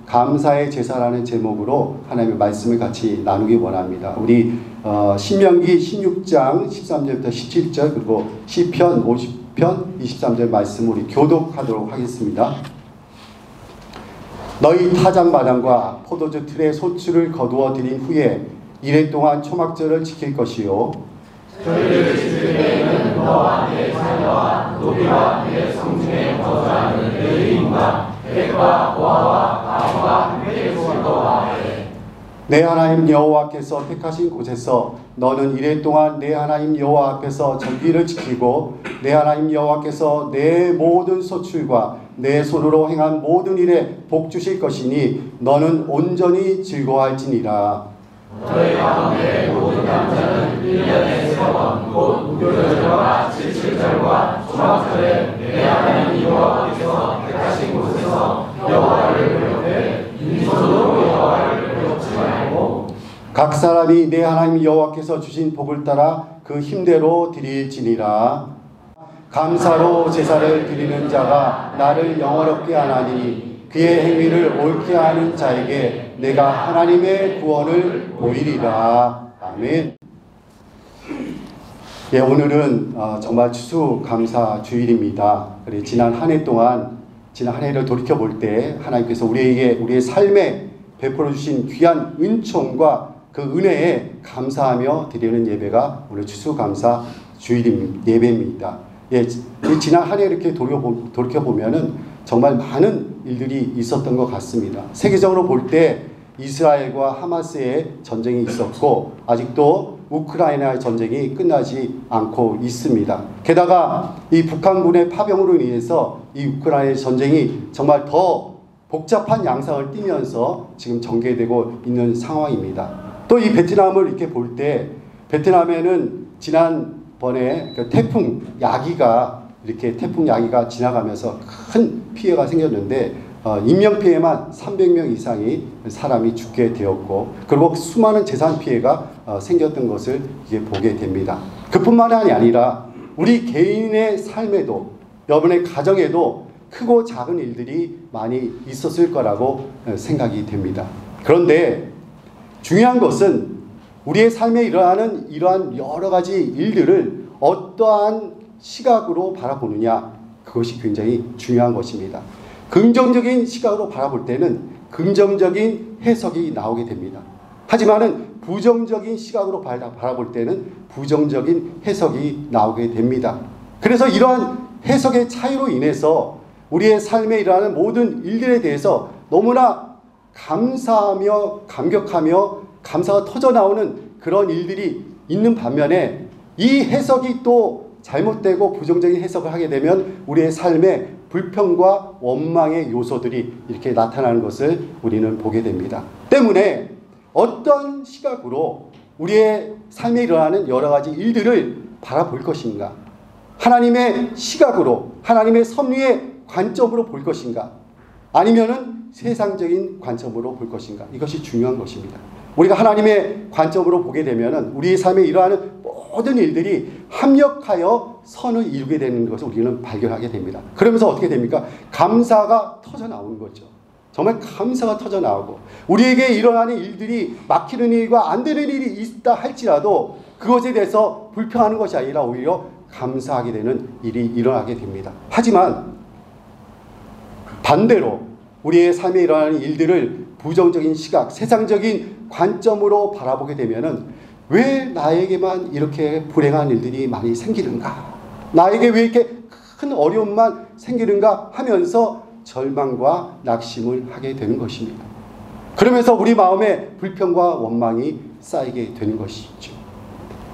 감사의 제사라는 제목으로 하나님의 말씀을 같이 나누기 원합니다. 우리 신명기 16장 13절부터 17절 그리고 시편 50편 23절 말씀 우리 교독하도록 하겠습니다. 너희 타작마당과 포도주 틀에 소출을 거두어 들인 후에 이래 동안 초막절을 지킬 것이요 저희를 지킬 때에는 너와 내 자녀와 노비와 내 성중에 거주하는 내 임과 백과 고아와 가부가 함께 즐거워하되 내 하나님 여호와께서 택하신 곳에서 너는 이래 동안 내 하나님 여호와 앞에서 절기를 지키고 내 하나님 여호와께서 내 모든 소출과 내 손으로 행한 모든 일에 복 주실 것이니 너는 온전히 즐거워할지니라. 너희 가운데 모든 남자는 1년에 3번 곧 무교절과 칠칠절과 초막절에 내 하나님 여호와께서 택하신 곳에서 여호와를 배우되 인손으로 여호와를 배우지 말고 각 사람이 내 하나님 여호와께서 주신 복을 따라 그 힘대로 드릴지니라. 감사로 제사를 드리는 자가 나를 영화롭게 하나니 그의 행위를 옳게 하는 자에게 내가 하나님의 구원을 보이리라. 아멘. 예, 오늘은 정말 추수감사 주일입니다. 그래, 지난 한 해 동안 지난 한 해를 돌이켜 볼 때 하나님께서 우리에게 우리의 삶에 베풀어 주신 귀한 은총과 그 은혜에 감사하며 드리는 예배가 오늘 추수감사 주일 예배입니다. 예, 지난 한 해 이렇게 돌이켜 보면은 정말 많은 일들이 있었던 것 같습니다. 세계적으로 볼 때 이스라엘과 하마스의 전쟁이 있었고 아직도 우크라이나의 전쟁이 끝나지 않고 있습니다. 게다가 이 북한군의 파병으로 인해서 이 우크라이나의 전쟁이 정말 더 복잡한 양상을 띠면서 지금 전개되고 있는 상황입니다. 또 이 베트남을 이렇게 볼 때 베트남에는 지난번에 태풍 야기가 지나가면서 큰 피해가 생겼는데 인명피해만 300명 이상이 사람이 죽게 되었고 그리고 수많은 재산 피해가 생겼던 것을 이게 보게 됩니다. 그뿐만이 아니라 우리 개인의 삶에도 여러분의 가정에도 크고 작은 일들이 많이 있었을 거라고 생각이 됩니다. 그런데 중요한 것은 우리의 삶에 일어나는 이러한 여러 가지 일들을 어떠한 시각으로 바라보느냐, 그것이 굉장히 중요한 것입니다. 긍정적인 시각으로 바라볼 때는 긍정적인 해석이 나오게 됩니다. 하지만은 부정적인 시각으로 바라볼 때는 부정적인 해석이 나오게 됩니다. 그래서 이러한 해석의 차이로 인해서 우리의 삶에 일어나는 모든 일들에 대해서 너무나 감사하며 감격하며 감사가 터져나오는 그런 일들이 있는 반면에 이 해석이 또 잘못되고 부정적인 해석을 하게 되면 우리의 삶에 불평과 원망의 요소들이 이렇게 나타나는 것을 우리는 보게 됩니다. 때문에 어떤 시각으로 우리의 삶에 일어나는 여러 가지 일들을 바라볼 것인가? 하나님의 시각으로, 하나님의 섭리의 관점으로 볼 것인가? 아니면은 세상적인 관점으로 볼 것인가? 이것이 중요한 것입니다. 우리가 하나님의 관점으로 보게 되면은 우리의 삶에 일어나는 모든 일들이 합력하여 선을 이루게 되는 것을 우리는 발견하게 됩니다. 그러면서 어떻게 됩니까? 감사가 터져 나오는 거죠. 정말 감사가 터져 나오고 우리에게 일어나는 일들이 막히는 일과 안 되는 일이 있다 할지라도 그것에 대해서 불평하는 것이 아니라 오히려 감사하게 되는 일이 일어나게 됩니다. 하지만 반대로 우리의 삶에 일어나는 일들을 부정적인 시각, 세상적인 관점으로 바라보게 되면은 왜 나에게만 이렇게 불행한 일들이 많이 생기는가? 나에게 왜 이렇게 큰 어려움만 생기는가 하면서 절망과 낙심을 하게 되는 것입니다. 그러면서 우리 마음에 불평과 원망이 쌓이게 되는 것이죠.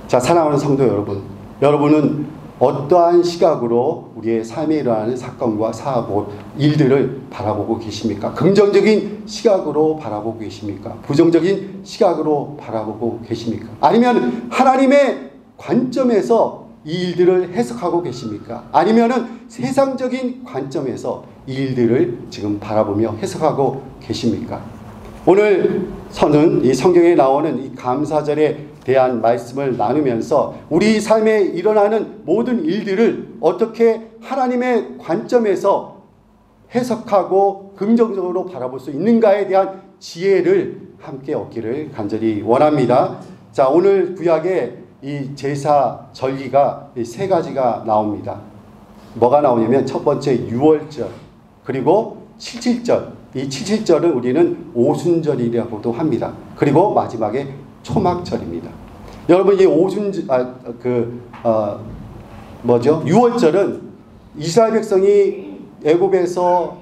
자, 사랑하는 성도 여러분, 여러분은 어떠한 시각으로 우리의 삶에 일어나는 사건과 사고, 일들을 바라보고 계십니까? 긍정적인 시각으로 바라보고 계십니까? 부정적인 시각으로 바라보고 계십니까? 아니면 하나님의 관점에서 이 일들을 해석하고 계십니까? 아니면은 세상적인 관점에서 이 일들을 지금 바라보며 해석하고 계십니까? 오늘 저는 이 성경에 나오는 이 감사절에 대한 말씀을 나누면서 우리 삶에 일어나는 모든 일들을 어떻게 하나님의 관점에서 해석하고 긍정적으로 바라볼 수 있는가에 대한 지혜를 함께 얻기를 간절히 원합니다. 자, 오늘 구약에 이 제사 절기가 세 가지가 나옵니다. 뭐가 나오냐면 첫 번째 유월절, 그리고 칠칠절. 이 칠칠절을 우리는 오순절이라고도 합니다. 그리고 마지막에 초막절입니다. 여러분, 이 유월절은 이스라엘 백성이 애굽에서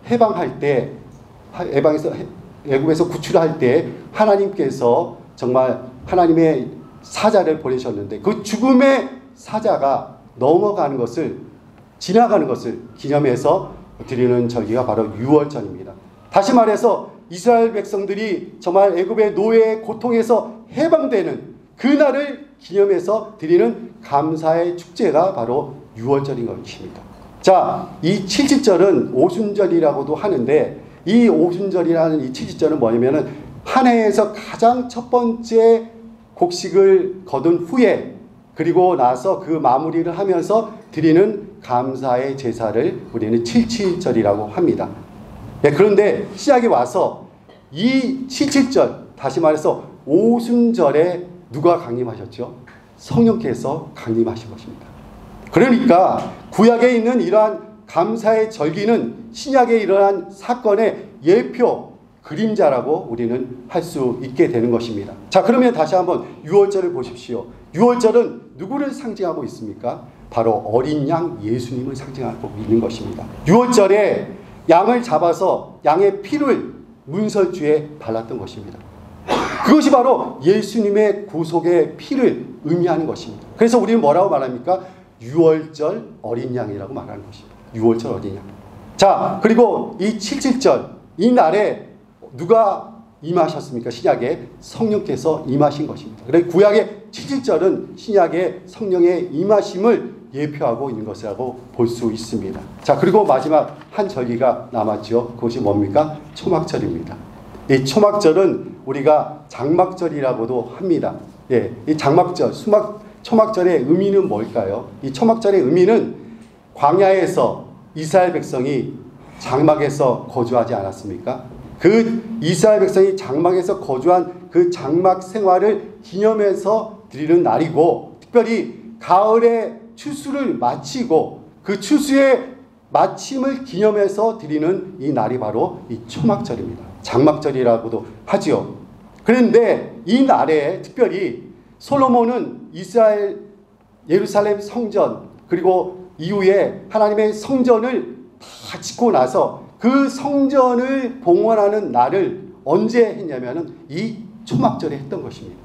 해방할 때, 애굽에서 구출할 때 하나님께서 정말 하나님의 사자를 보내셨는데 그 죽음의 사자가 넘어가는 것을, 지나가는 것을 기념해서 드리는 절기가 바로 유월절입니다. 다시 말해서 이스라엘 백성들이 정말 애굽의 노예의 고통에서 해방되는 그날을 기념해서 드리는 감사의 축제가 바로 유월절인 것입니다. 자, 이 칠칠절은 오순절이라고도 하는데, 이 오순절이라는 이 칠칠절은 뭐냐면은 한 해에서 가장 첫 번째 곡식을 거둔 후에, 그리고 나서 그 마무리를 하면서 드리는 감사의 제사를 우리는 칠칠절이라고 합니다. 네, 그런데 시작에 와서 이 칠칠절, 다시 말해서 오순절에 누가 강림하셨죠? 성령께서 강림하신 것입니다. 그러니까 구약에 있는 이러한 감사의 절기는 신약에 일어난 사건의 예표, 그림자라고 우리는 할 수 있게 되는 것입니다. 자, 그러면 다시 한번 유월절을 보십시오. 유월절은 누구를 상징하고 있습니까? 바로 어린 양 예수님을 상징하고 있는 것입니다. 유월절에 양을 잡아서 양의 피를 문설주에 발랐던 것입니다. 그것이 바로 예수님의 구속의 피를 의미하는 것입니다. 그래서 우리는 뭐라고 말합니까? 유월절 어린 양이라고 말하는 것입니다. 유월절 어린 양. 자, 그리고 이 칠칠절, 이 날에 누가 임하셨습니까? 신약에 성령께서 임하신 것입니다. 그래서 구약의 칠칠절은 신약의 성령의 임하심을 예표하고 있는 것이라고 볼 수 있습니다. 자, 그리고 마지막 한 절기가 남았죠. 그것이 뭡니까? 초막절입니다. 이 초막절은 우리가 장막절이라고도 합니다. 예, 이 장막절, 초막절의 의미는 뭘까요? 이 초막절의 의미는 광야에서 이스라엘 백성이 장막에서 거주하지 않았습니까? 그 이스라엘 백성이 장막에서 거주한 그 장막 생활을 기념해서 드리는 날이고, 특별히 가을에 추수를 마치고 그 추수의 마침을 기념해서 드리는 이 날이 바로 이 초막절입니다. 장막절이라고도 하지요. 그런데 이 날에 특별히 솔로몬은 예루살렘 성전, 그리고 이후에 하나님의 성전을 다 짓고 나서 그 성전을 봉헌하는 날을 언제 했냐면은 이 초막절에 했던 것입니다.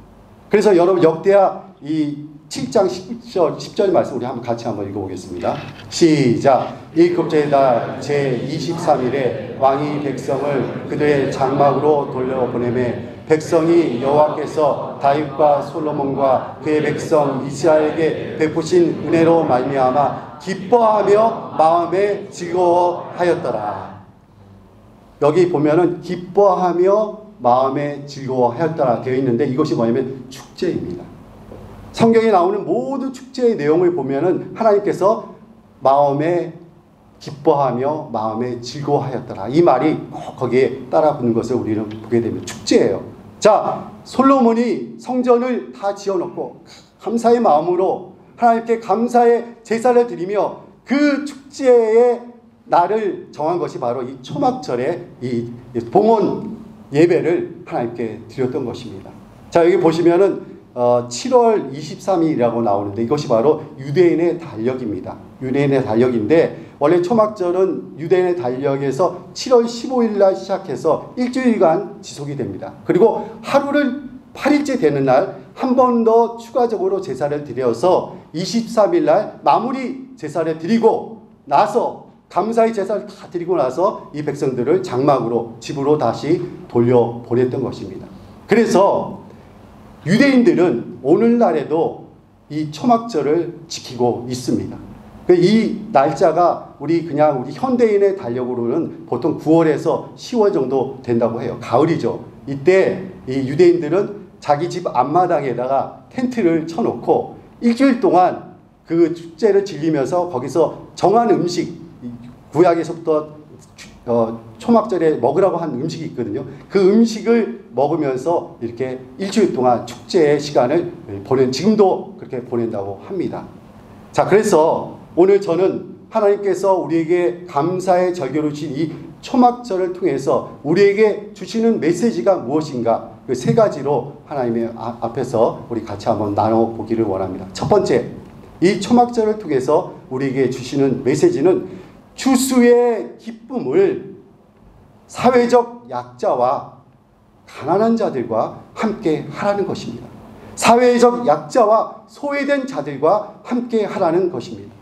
그래서 여러분, 역대하 이 7장 10절 말씀 우리 같이 한번 읽어보겠습니다. 시작. 일곱째 달 제23일에 왕이 백성을 그들의 장막으로 돌려보내매 백성이 여호와께서 다윗과 솔로몬과 그의 백성 이스라엘에게 베푸신 은혜로 말미암아 기뻐하며 마음에 즐거워하였더라. 여기 보면은 기뻐하며 마음에 즐거워하였더라 되어 있는데, 이것이 뭐냐면 축제입니다. 성경에 나오는 모든 축제의 내용을 보면은 하나님께서 마음에 기뻐하며 마음에 즐거워하였더라, 이 말이 거기에 따라 붙는 것을 우리는 보게 되면 축제예요. 자, 솔로몬이 성전을 다 지어놓고 감사의 마음으로 하나님께 감사의 제사를 드리며 그 축제의 날을 정한 것이 바로 이 초막절에 이 봉헌 예배를 하나님께 드렸던 것입니다. 자, 여기 보시면은 7월 23일이라고 나오는데 이것이 바로 유대인의 달력입니다. 유대인의 달력인데, 원래 초막절은 유대인의 달력에서 7월 15일 날 시작해서 일주일간 지속이 됩니다. 그리고 하루를 8일째 되는 날 한 번 더 추가적으로 제사를 드려서 23일 날 마무리 제사를 드리고 나서, 감사의 제사를 다 드리고 나서 이 백성들을 장막으로 집으로 다시 돌려보냈던 것입니다. 그래서 유대인들은 오늘날에도 이 초막절을 지키고 있습니다. 이 날짜가 우리 현대인의 달력으로는 보통 9월에서 10월 정도 된다고 해요. 가을이죠. 이때 이 유대인들은 자기 집 앞마당에다가 텐트를 쳐놓고 일주일 동안 그 축제를 즐기면서 거기서 정한 음식, 구약에서부터 초막절에 먹으라고 한 음식이 있거든요. 그 음식을 먹으면서 이렇게 일주일 동안 축제의 시간을 지금도 그렇게 보낸다고 합니다. 자, 그래서 오늘 저는 하나님께서 우리에게 감사의 절기로 주신 이 초막절을 통해서 우리에게 주시는 메시지가 무엇인가, 그 세 가지로 하나님의 앞에서 우리 같이 한번 나눠보기를 원합니다. 첫 번째, 이 초막절을 통해서 우리에게 주시는 메시지는 추수의 기쁨을 사회적 약자와 가난한 자들과 함께 하라는 것입니다. 사회적 약자와 소외된 자들과 함께 하라는 것입니다.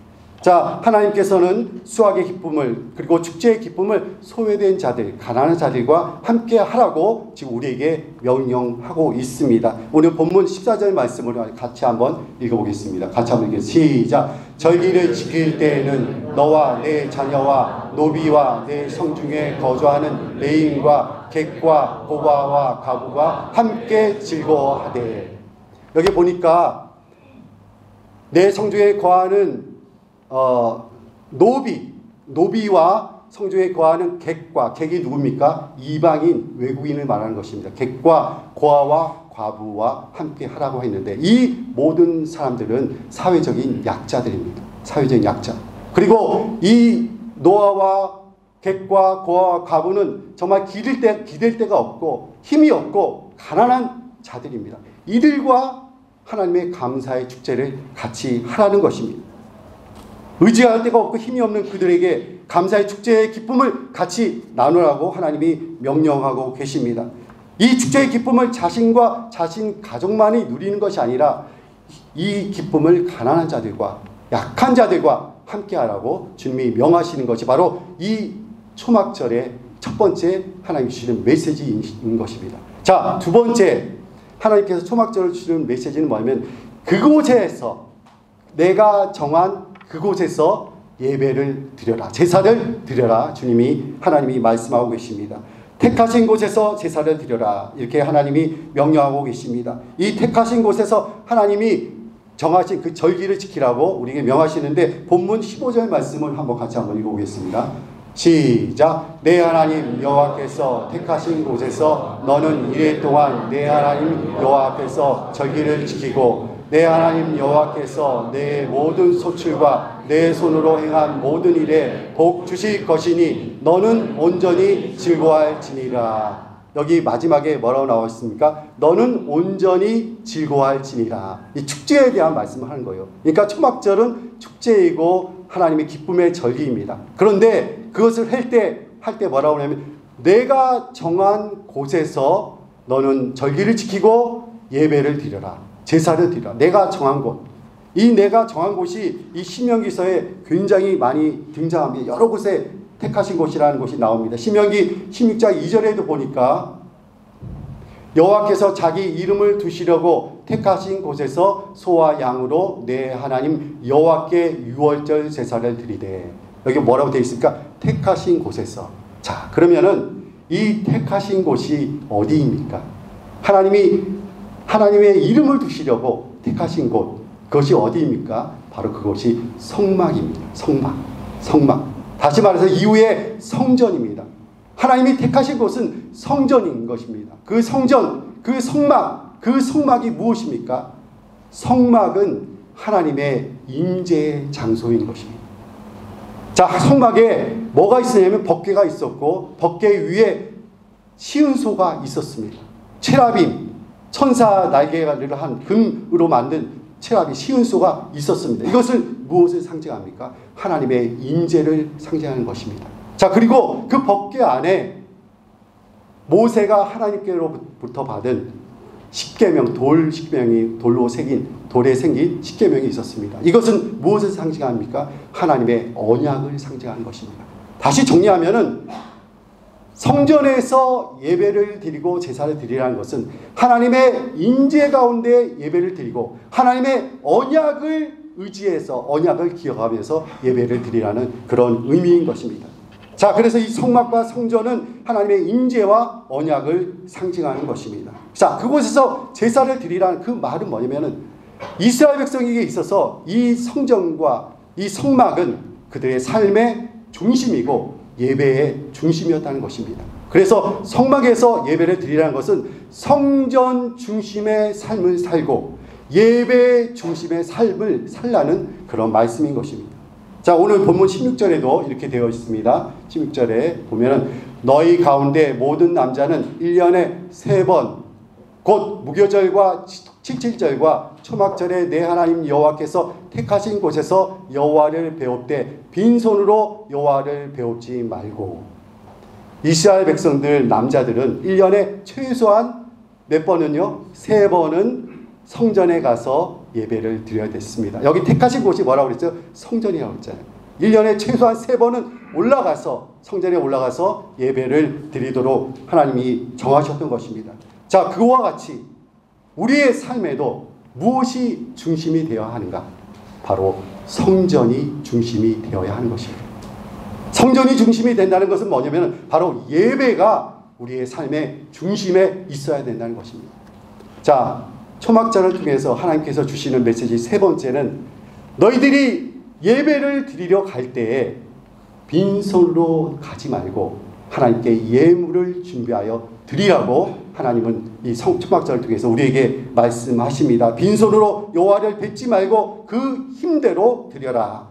자, 하나님께서는 수확의 기쁨을, 그리고 축제의 기쁨을 소외된 자들, 가난한 자들과 함께 하라고 지금 우리에게 명령하고 있습니다. 오늘 본문 14절 말씀을 같이 한번 읽어보겠습니다. 같이 한번 읽겠습니다. 시작. 절기를 지킬 때에는 너와 내 자녀와 노비와 내 성중에 거주하는 레인과 객과 고아와 가부가 함께 즐거워하되. 여기 보니까 내 성중에 거하는 노비와 성중에 거하는 객이 누굽니까? 이방인, 외국인을 말하는 것입니다. 객과 고아와 과부와 함께 하라고 했는데, 이 모든 사람들은 사회적인 약자들입니다. 사회적인 약자. 그리고 이 노아와 객과 고아와 과부는 정말 기댈 데가 없고 힘이 없고 가난한 자들입니다. 이들과 하나님의 감사의 축제를 같이 하라는 것입니다. 의지할 데가 없고 힘이 없는 그들에게 감사의 축제의 기쁨을 같이 나누라고 하나님이 명령하고 계십니다. 이 축제의 기쁨을 자신과 자신 가족만이 누리는 것이 아니라 이 기쁨을 가난한 자들과 약한 자들과 함께 하라고 주님이 명하시는 것이 바로 이 초막절의 첫 번째 하나님이 주시는 메시지인 것입니다. 자, 두 번째 하나님께서 초막절을 주시는 메시지는 뭐냐면, 그곳에서 내가 정한 그곳에서 예배를 드려라, 제사를 드려라, 하나님이 말씀하고 계십니다. 택하신 곳에서 제사를 드려라, 이렇게 하나님이 명령하고 계십니다. 이 택하신 곳에서 하나님이 정하신 그 절기를 지키라고 우리에게 명하시는데, 본문 15절 말씀을 같이 한번 읽어보겠습니다. 시작. 내 하나님 여호와께서 택하신 곳에서 너는 이래 동안 내 하나님 여호와 앞에서 절기를 지키고, 내 하나님 여호와께서 내 모든 소출과 내 손으로 행한 모든 일에 복 주실 것이니 너는 온전히 즐거워할지니라. 여기 마지막에 뭐라고 나왔습니까? 너는 온전히 즐거워할지니라. 이 축제에 대한 말씀을 하는 거예요. 그러니까 초막절은 축제이고 하나님의 기쁨의 절기입니다. 그런데 그것을 할 때 뭐라고 하냐면, 내가 정한 곳에서 너는 절기를 지키고 예배를 드려라, 제사를 드려라. 내가 정한 곳. 이 내가 정한 곳이 이 신명기서에 굉장히 많이 등장합니다. 여러 곳에 택하신 곳이라는 것이 나옵니다. 신명기 16장 2절에도 보니까 여호와께서 자기 이름을 두시려고 택하신 곳에서 소와 양으로 내 하나님 여호와께 유월절 제사를 드리되. 여기 뭐라고 되어 있습니까? 택하신 곳에서. 자, 그러면은 이 택하신 곳이 어디입니까? 하나님의 이름을 두시려고 택하신 곳, 그것이 어디입니까? 바로 그것이 성막입니다. 성막. 다시 말해서 이후에 성전입니다. 하나님이 택하신 곳은 성전인 것입니다. 그 성전, 그 성막이 무엇입니까? 성막은 하나님의 임재의 장소인 것입니다. 자, 성막에 뭐가 있었냐면 법궤가 있었고, 법궤 위에 시은소가 있었습니다. 체라빔, 천사 날개를 한 금으로 만든 체라빔, 시은소가 있었습니다. 이것은 무엇을 상징합니까? 하나님의 임재를 상징하는 것입니다. 자, 그리고 그 법궤 안에 모세가 하나님께로부터 받은 십계명, 돌에 생긴 십계명이 있었습니다. 이것은 무엇을 상징합니까? 하나님의 언약을 상징하는 것입니다. 다시 정리하면은, 성전에서 예배를 드리고 제사를 드리라는 것은 하나님의 임재 가운데 예배를 드리고 하나님의 언약을 의지해서, 언약을 기억하면서 예배를 드리라는 그런 의미인 것입니다. 자, 그래서 이 성막과 성전은 하나님의 임재와 언약을 상징하는 것입니다. 자, 그곳에서 제사를 드리라는 그 말은 뭐냐면은, 이스라엘 백성에게 있어서 이 성전과 이 성막은 그들의 삶의 중심이고 예배의 중심이었다는 것입니다. 그래서 성막에서 예배를 드리라는 것은 성전 중심의 삶을 살고 예배 중심의 삶을 살라는 그런 말씀인 것입니다. 자, 오늘 본문 16절에도 이렇게 되어 있습니다. 16절에 보면은 너희 가운데 모든 남자는 1년에 3번 곧 무교절과 칠칠절과 초막절에 내 하나님 여호와께서 택하신 곳에서 여호와를 배웁되 빈손으로 여호와를 배웁지 말고. 이스라엘 백성들 남자들은 1년에 최소한 몇 번은요? 3번은 성전에 가서 예배를 드려야 됐습니다. 여기 택하신 곳이 뭐라고 그랬죠? 성전이라고 했잖아요. 1년에 최소한 3번은 올라가서 성전에 올라가서 예배를 드리도록 하나님이 정하셨던 것입니다. 자, 그와 같이 우리의 삶에도 무엇이 중심이 되어야 하는가? 바로 성전이 중심이 되어야 하는 것입니다. 성전이 중심이 된다는 것은 뭐냐면 바로 예배가 우리의 삶의 중심에 있어야 된다는 것입니다. 자, 초막절을 통해서 하나님께서 주시는 메시지 3번째는 너희들이 예배를 드리려 갈 때에 빈손으로 가지 말고 하나님께 예물을 준비하여 드리라고 하나님은 이 초막절을 통해서 우리에게 말씀하십니다. 빈손으로 여호와를 뵙지 말고 그 힘대로 드려라.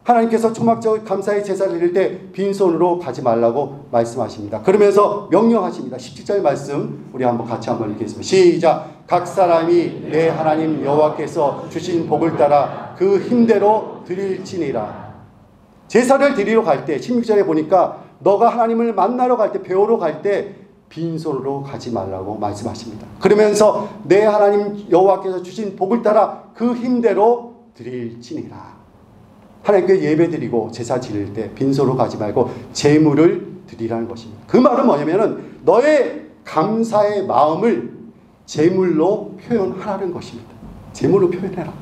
하나님께서 초막절 감사의 제사를 드릴 때 빈손으로 가지 말라고 말씀하십니다. 그러면서 명령하십니다. 17절 말씀 우리 한번 같이 한번 읽겠습니다. 시작. 각 사람이 내 하나님 여호와께서 주신 복을 따라 그 힘대로 드릴지니라. 제사를 드리러 갈 때 16절에 보니까 너가 하나님을 만나러 갈 때 배우러 갈 때 빈손으로 가지 말라고 말씀하십니다. 그러면서 내 하나님 여호와께서 주신 복을 따라 그 힘대로 드릴지니라. 하나님께 예배드리고 제사 지낼 때 빈손으로 가지 말고 제물을 드리라는 것입니다. 그 말은 뭐냐면은 너의 감사의 마음을 제물로 표현하라는 것입니다. 제물로 표현해라.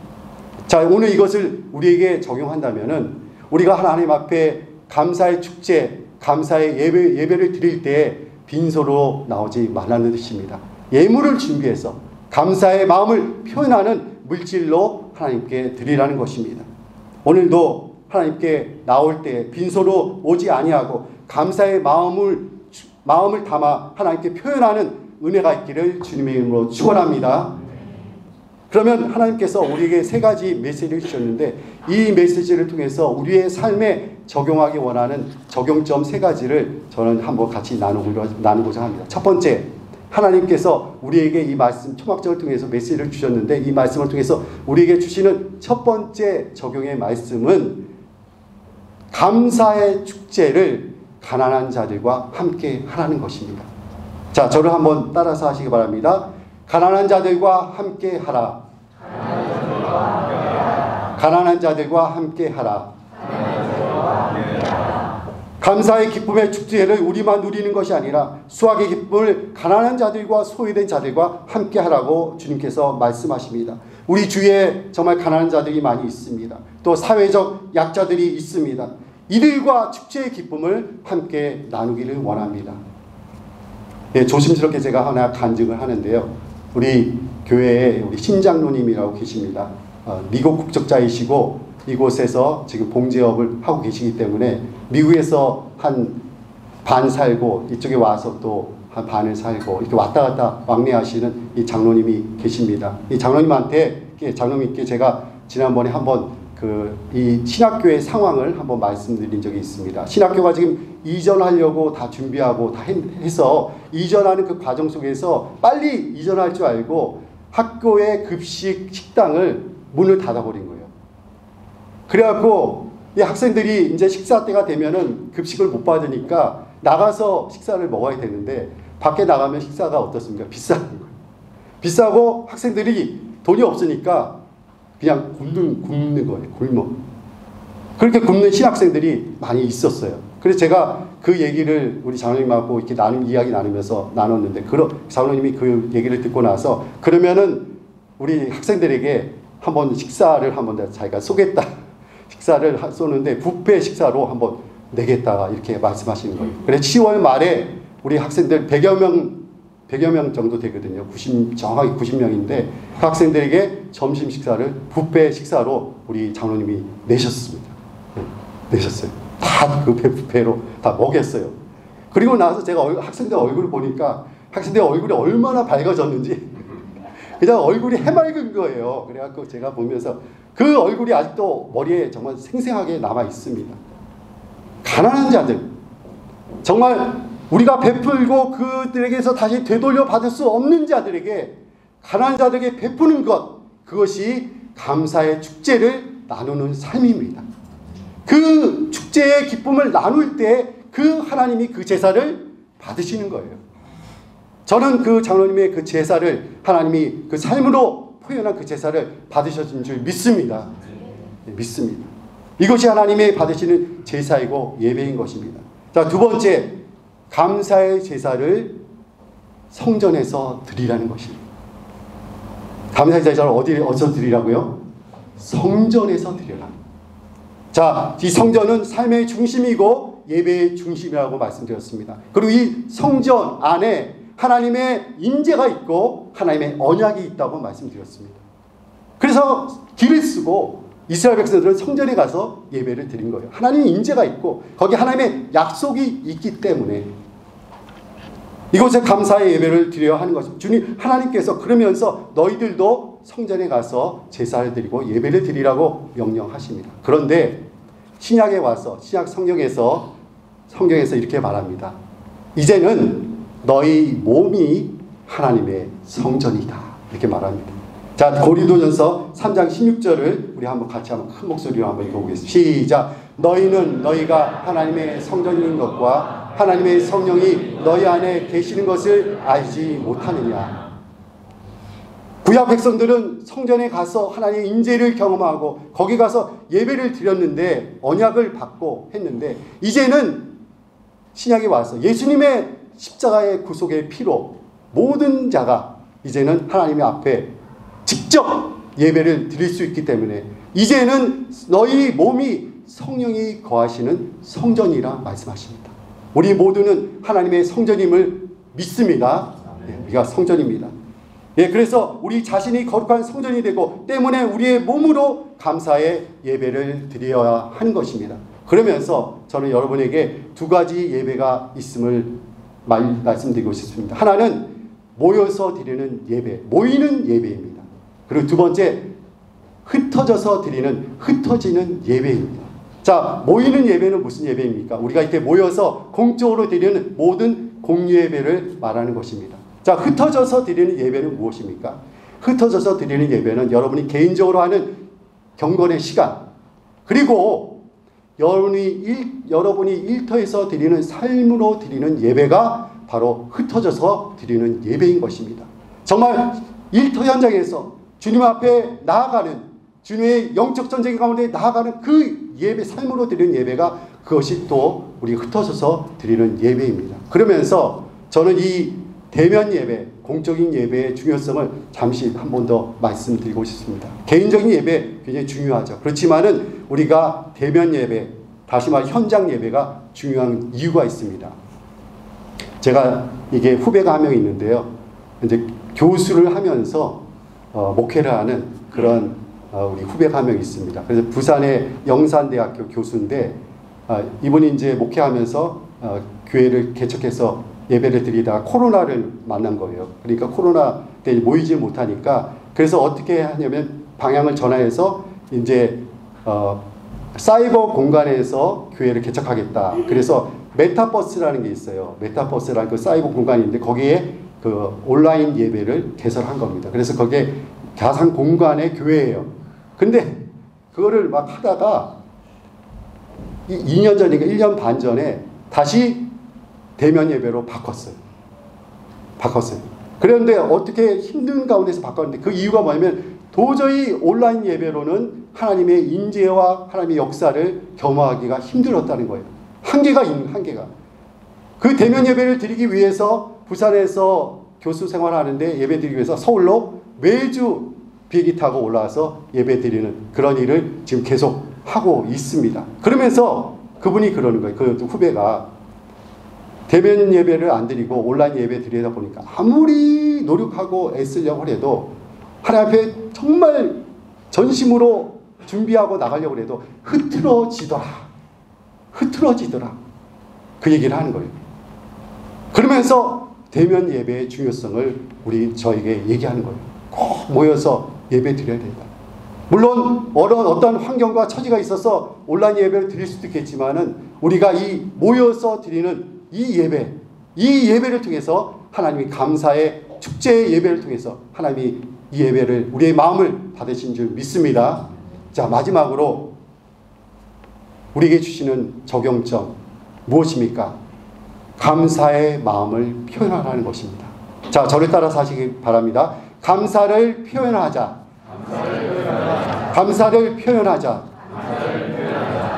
자, 오늘 이것을 우리에게 적용한다면은 우리가 하나님 앞에 감사의 축제, 감사의 예배를 드릴 때 빈손으로 나오지 말라는 뜻입니다. 예물을 준비해서 감사의 마음을 표현하는 물질로 하나님께 드리라는 것입니다. 오늘도 하나님께 나올 때 빈손으로 오지 아니하고 감사의 마음을 담아 하나님께 표현하는 은혜가 있기를 주님의 이름으로 축원합니다. 그러면 하나님께서 우리에게 3가지 메시지를 주셨는데 이 메시지를 통해서 우리의 삶에 적용하기 원하는 적용점 3가지를 저는 한번 같이 나누고자 합니다. 첫 번째, 하나님께서 우리에게 이 말씀 초막절을 통해서 메시지를 주셨는데 이 말씀을 통해서 우리에게 주시는 첫 번째 적용의 말씀은 감사의 축제를 가난한 자들과 함께 하라는 것입니다. 자, 저를 한번 따라서 하시기 바랍니다. 가난한 자들과 함께 하라. 가난한 자들과 함께 하라. 감사의 기쁨의 축제를 우리만 누리는 것이 아니라 수확의 기쁨을 가난한 자들과 소외된 자들과 함께 하라고 주님께서 말씀하십니다. 우리 주위에 정말 가난한 자들이 많이 있습니다. 또 사회적 약자들이 있습니다. 이들과 축제의 기쁨을 함께 나누기를 원합니다. 네, 조심스럽게 제가 하나 간증을 하는데요. 우리 교회에 우리 신장로님이라고 계십니다. 미국 국적자이시고 이곳에서 지금 봉제업을 하고 계시기 때문에 미국에서 한 반 살고 이쪽에 와서 또 한 반을 살고 이렇게 왔다 갔다 왕래하시는 이 장로님이 계십니다. 이 장로님께 제가 지난번에 한번 이 신학교의 상황을 한번 말씀드린 적이 있습니다. 신학교가 지금 이전하려고 다 준비하고 다 해서 이전하는 그 과정 속에서 빨리 이전할 줄 알고 학교의 급식 식당을 문을 닫아버린 거예요. 그래갖고 이 학생들이 이제 식사 때가 되면은 급식을 못 받으니까 나가서 식사를 먹어야 되는데 밖에 나가면 식사가 어떻습니까? 비싼 거예요. 비싸고 학생들이 돈이 없으니까 그냥 굶는 거예요. 굶어. 그렇게 굶는 신학생들이 많이 있었어요. 그래서 제가 그 얘기를 우리 장로님하고 이렇게 이야기 나누면서 나눴는데 장로님이 그 얘기를 듣고 나서 그러면은 우리 학생들에게 한번 식사를 한번 자기가 쏘겠다. 식사를 쏘는데 뷔페 식사로 한번 내겠다 이렇게 말씀하시는 거예요. 그래서 10월 말에 우리 학생들 100여 명 정도 되거든요. 정확하게 90명인데 그 학생들에게 점심 식사를 뷔페 식사로 우리 장로님이 내셨습니다. 내셨어요. 다 다 그 배로 다 먹였어요. 그리고 나서 제가 학생들 얼굴을 보니까 학생들 얼굴이 얼마나 밝아졌는지 그냥 얼굴이 해맑은 거예요. 그래갖고 제가 보면서 그 얼굴이 아직도 머리에 정말 생생하게 남아 있습니다. 가난한 자들, 정말 우리가 베풀고 그들에게서 다시 되돌려 받을 수 없는 자들에게, 가난한 자들에게 베푸는 것, 그것이 감사의 축제를 나누는 삶입니다. 그 축제의 기쁨을 나눌 때 그 하나님이 그 제사를 받으시는 거예요. 저는 그 장로님의 그 제사를, 하나님이 그 삶으로 표현한 그 제사를 받으셨는 줄 믿습니다. 믿습니다. 이것이 하나님의 받으시는 제사이고 예배인 것입니다. 자, 두 번째, 감사의 제사를 성전에서 드리라는 것입니다. 감사의 제사를 어디서 드리라고요? 성전에서 드려라. 자, 이 성전은 삶의 중심이고 예배의 중심이라고 말씀드렸습니다. 그리고 이 성전 안에 하나님의 임재가 있고 하나님의 언약이 있다고 말씀드렸습니다. 그래서 길을 쓰고 이스라엘 백성들은 성전에 가서 예배를 드린 거예요. 하나님의 임재가 있고 거기 하나님의 약속이 있기 때문에 이곳에 감사의 예배를 드려야 하는 것입니다. 주님 하나님께서 그러면서 너희들도 성전에 가서 제사를 드리고 예배를 드리라고 명령하십니다. 그런데 신약에 와서 신약 성경에서 이렇게 말합니다. 이제는 너희 몸이 하나님의 성전이다. 이렇게 말합니다. 자, 고린도전서 3장 16절을 우리 한번 같이 한번 큰 목소리로 한번 읽어보겠습니다. 시작. 너희는 너희가 하나님의 성전인 것과 하나님의 성령이 너희 안에 계시는 것을 알지 못하느냐. 구약 백성들은 성전에 가서 하나님의 임재를 경험하고 거기 가서 예배를 드렸는데 언약을 받고 했는데 이제는 신약이 와서 예수님의 십자가의 구속의 피로 모든 자가 이제는 하나님의 앞에 직접 예배를 드릴 수 있기 때문에 이제는 너희 몸이 성령이 거하시는 성전이라 말씀하십니다. 우리 모두는 하나님의 성전임을 믿습니다. 우리가 성전입니다. 그래서 우리 자신이 거룩한 성전이 되고 때문에 우리의 몸으로 감사의 예배를 드려야 하는 것입니다. 그러면서 저는 여러분에게 두 가지 예배가 있음을 말씀드리고 싶습니다. 하나는 모여서 드리는 예배, 모이는 예배입니다. 그리고 두 번째, 흩어져서 드리는 흩어지는 예배입니다. 자, 모이는 예배는 무슨 예배입니까? 우리가 이렇게 모여서 공적으로 드리는 모든 공유 예배를 말하는 것입니다. 자, 흩어져서 드리는 예배는 무엇입니까? 흩어져서 드리는 예배는 여러분이 개인적으로 하는 경건의 시간, 그리고 여러분이 일터에서 드리는 삶으로 드리는 예배가 바로 흩어져서 드리는 예배인 것입니다. 정말 일터 현장에서 주님 앞에 나아가는, 주님의 영적 전쟁 가운데 나아가는 그 예배, 삶으로 드리는 예배가 그것이 또 우리 흩어져서 드리는 예배입니다. 그러면서 저는 이 대면 예배, 공적인 예배의 중요성을 잠시 한 번 더 말씀드리고 싶습니다. 개인적인 예배 굉장히 중요하죠. 그렇지만은 우리가 대면 예배, 다시 말해 현장 예배가 중요한 이유가 있습니다. 제가 이게 후배가 한 명 있는데요. 이제 교수를 하면서 목회를 하는 그런 우리 후배가 한 명 있습니다. 그래서 부산의 영산대학교 교수인데 이분이 이제 목회하면서 교회를 개척해서 예배를 드리다가 코로나를 만난 거예요. 그러니까 코로나 때 모이지 못하니까 그래서 어떻게 하냐면 방향을 전환해서 이제 사이버 공간에서 교회를 개척하겠다. 그래서 메타버스라는 게 있어요. 메타버스라는 그 사이버 공간인데 거기에 그 온라인 예배를 개설한 겁니다. 그래서 거기에 가상 공간의 교회예요. 근데 그거를 막 하다가 2년 전인가 1년 반 전에 다시 대면 예배로 바꿨어요. 그런데 어떻게 힘든 가운데서 바꿨는데 그 이유가 뭐냐면 도저히 온라인 예배로는 하나님의 임재와 하나님의 역사를 겸허하기가 힘들었다는 거예요. 한계가. 그 대면 예배를 드리기 위해서 부산에서 교수 생활하는데 예배 드리기 위해서 서울로 매주 비행기 타고 올라와서 예배 드리는 그런 일을 지금 계속 하고 있습니다. 그러면서 그분이 그러는 거예요. 그 후배가 대면 예배를 안 드리고 온라인 예배 드리다 보니까 아무리 노력하고 애쓰려고 해도 하나님 앞에 정말 전심으로 준비하고 나가려고 해도 흐트러지더라. 흐트러지더라. 그 얘기를 하는 거예요. 그러면서 대면 예배의 중요성을 저에게 얘기하는 거예요. 꼭 모여서 예배 드려야 된다. 물론 어떤 환경과 처지가 있어서 온라인 예배를 드릴 수도 있겠지만은 우리가 이 모여서 드리는 이 예배를 통해서 하나님이 감사의 축제의 예배를 통해서 하나님이 이 예배를 우리의 마음을 받으신 줄 믿습니다. 자, 마지막으로 우리에게 주시는 적용점 무엇입니까? 감사의 마음을 표현하라는 것입니다. 자, 저를 따라서 하시기 바랍니다. 감사를 표현하자. 감사를 표현하자.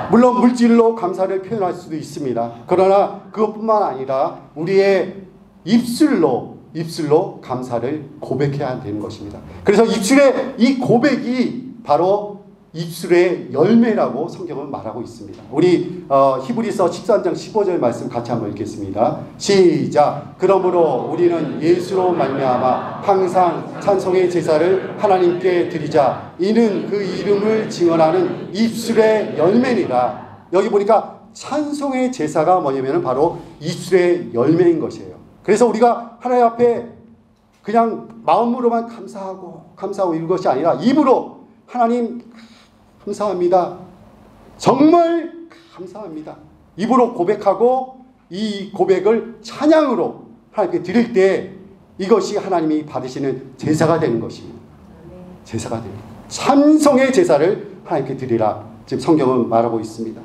물론 물질로 감사를 표현할 수도 있습니다. 그러나 그것뿐만 아니라 우리의 입술로 감사를 고백해야 되는 것입니다. 그래서 입술의 이 고백이 바로 입술의 열매라고 성경은 말하고 있습니다. 우리 히브리서 13장 15절 말씀 같이 한번 읽겠습니다. 시작. 그러므로 우리는 예수로 말미암아 항상 찬송의 제사를 하나님께 드리자. 이는 그 이름을 증언하는 입술의 열매니라. 여기 보니까 찬송의 제사가 뭐냐면 바로 입술의 열매인 것이에요. 그래서 우리가 하나님 앞에 그냥 마음으로만 감사하고 이런 것이 아니라 입으로 하나님 감사합니다. 정말 감사합니다. 입으로 고백하고 이 고백을 찬양으로 하나님께 드릴 때 이것이 하나님이 받으시는 제사가 되는 것입니다. 제사가 됩니다. 찬송의 제사를 하나님께 드리라. 지금 성경은 말하고 있습니다.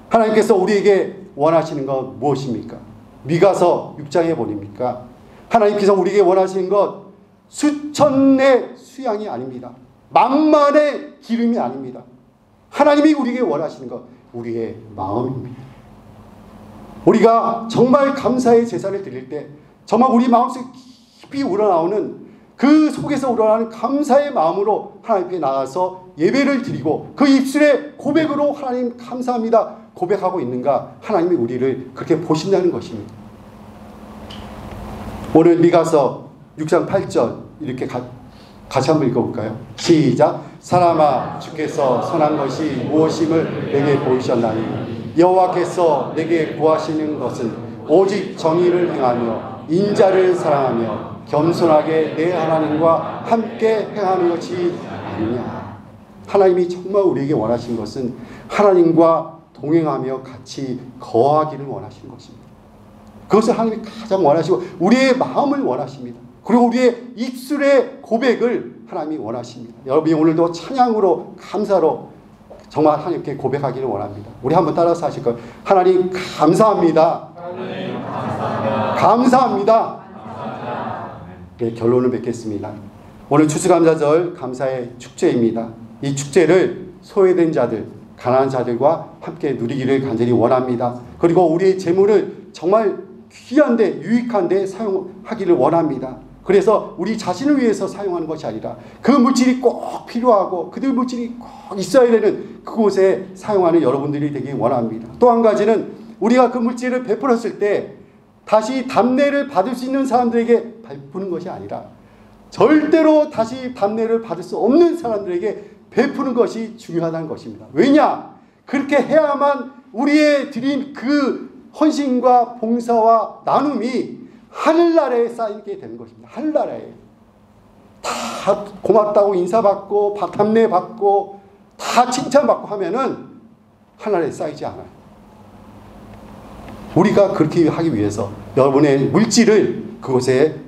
하나님께서 우리에게 원하시는 것 무엇입니까? 미가서 6장에 보니까 하나님께서 우리에게 원하시는 것 수천의 수양이 아닙니다. 만만의 기름이 아닙니다. 하나님이 우리에게 원하시는 것 우리의 마음입니다. 우리가 정말 감사의 제사를 드릴 때 정말 우리 마음속에 깊이 우러나오는 그 속에서 우러나오는 감사의 마음으로 하나님께 나가서 예배를 드리고 그 입술의 고백으로 하나님 감사합니다 고백하고 있는가, 하나님이 우리를 그렇게 보신다는 것입니다. 오늘 미가서 6장 8절 이렇게 같이 한번 읽어볼까요? 시작. 사람아, 주께서 선한 것이 무엇임을 내게 보이셨나니 여호와께서 내게 구하시는 것은 오직 정의를 행하며 인자를 사랑하며 겸손하게 내 하나님과 함께 행하는 것이 아니냐. 하나님이 정말 우리에게 원하신 것은 하나님과 동행하며 같이 거하기를 원하시는 것입니다. 그것을 하나님이 가장 원하시고 우리의 마음을 원하십니다. 그리고 우리의 입술의 고백을 하나님이 원하십니다. 여러분이 오늘도 찬양으로 감사로 정말 하나님께 고백하기를 원합니다. 우리 한번 따라서 하실 거예요. 하나님 감사합니다. 하나님 감사합니다. 감사합니다. 네, 결론을 맺겠습니다. 오늘 추수감사절 감사의 축제입니다. 이 축제를 소외된 자들, 가난한 자들과 함께 누리기를 간절히 원합니다. 그리고 우리의 재물을 정말 귀한데 유익한데 사용하기를 원합니다. 그래서 우리 자신을 위해서 사용하는 것이 아니라 그 물질이 꼭 필요하고 그들 물질이 꼭 있어야 되는 그곳에 사용하는 여러분들이 되기 원합니다. 또 한 가지는 우리가 그 물질을 베풀었을 때 다시 답례를 받을 수 있는 사람들에게 베푸는 것이 아니라 절대로 다시 답례를 받을 수 없는 사람들에게 베푸는 것이 중요하다는 것입니다. 왜냐? 그렇게 해야만 우리의 드린 그 헌신과 봉사와 나눔이 하늘나라에 쌓이게 되는 것입니다. 하늘나라에 다 고맙다고 인사받고 답례받고 다 칭찬받고 하면은 하늘나라에 쌓이지 않아요. 우리가 그렇게 하기 위해서 여러분의 물질을 그곳에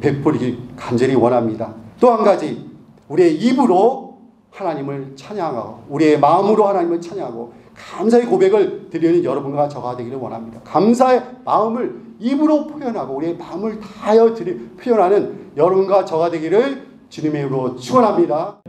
베풀기 간절히 원합니다. 또 한 가지, 우리의 입으로 하나님을 찬양하고 우리의 마음으로 하나님을 찬양하고 감사의 고백을 드리는 여러분과 저가 되기를 원합니다. 감사의 마음을 입으로 표현하고 우리의 마음을 다하여 표현하는 여러분과 저가 되기를 주님의 이름으로 축원합니다.